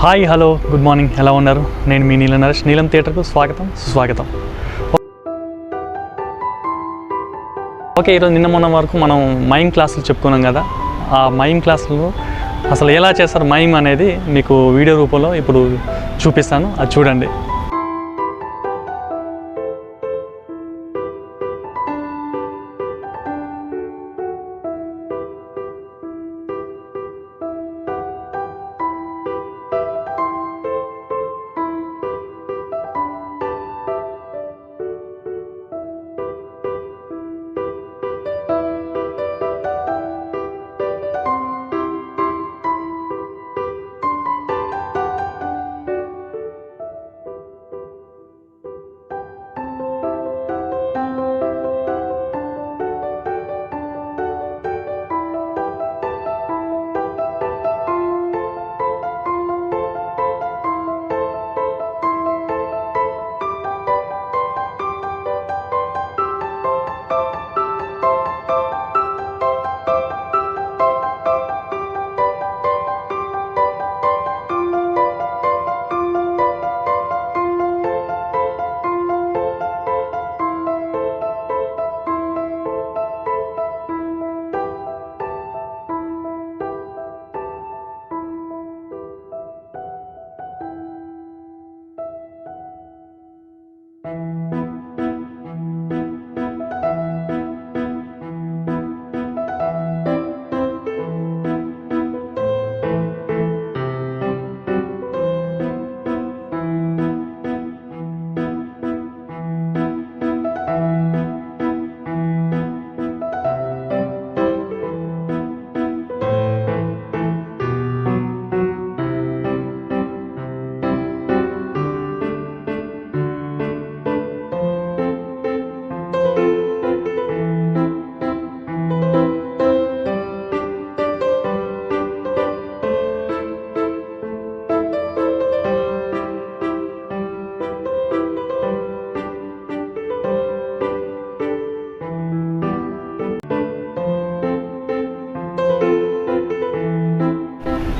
Hi hello good morning, ఎలా ఉన్నారు? నేను మీ నీలం నరేష్. నీలం థియేటర్కు స్వాగతం సుస్వాగతం. ఓకే, ఈరోజు నిన్న మొన్న వరకు మనం మైమ్ క్లాసులు చెప్పుకున్నాం కదా. ఆ మైమ్ క్లాసులు అసలు ఎలా చేస్తారు మైమ్ అనేది మీకు వీడియో రూపంలో ఇప్పుడు చూపిస్తాను, అది చూడండి.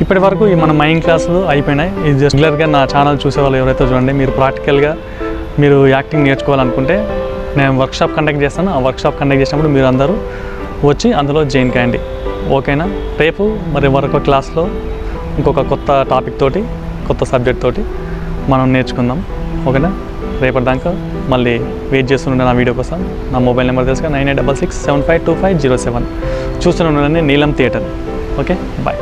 ఇప్పటి వరకు ఈ మన మైండ్ క్లాసులు అయిపోయినాయి. ఇది జస్ట్ రెగ్యులర్గా నా ఛానల్ చూసేవాళ్ళు ఎవరైతే చూడండి, మీరు ప్రాక్టికల్గా మీరు యాక్టింగ్ నేర్చుకోవాలనుకుంటే నేను వర్క్షాప్ కండక్ట్ చేస్తాను. ఆ వర్క్షాప్ కండక్ట్ చేసినప్పుడు మీరు అందరూ వచ్చి అందులో జాయిన్ కాండి, ఓకేనా? రేపు మరి మరొక క్లాస్లో ఇంకొక కొత్త టాపిక్ తోటి, కొత్త సబ్జెక్ట్ తోటి మనం నేర్చుకుందాం, ఓకేనా? రేపటిదాకా మళ్ళీ వెయిట్ చేస్తుండే నా వీడియో కోసం. నా మొబైల్ నెంబర్ తెలుసుగా 9866752507. చూస్తూనే ఉండండి నీలం థియేటర్. Okay, bye.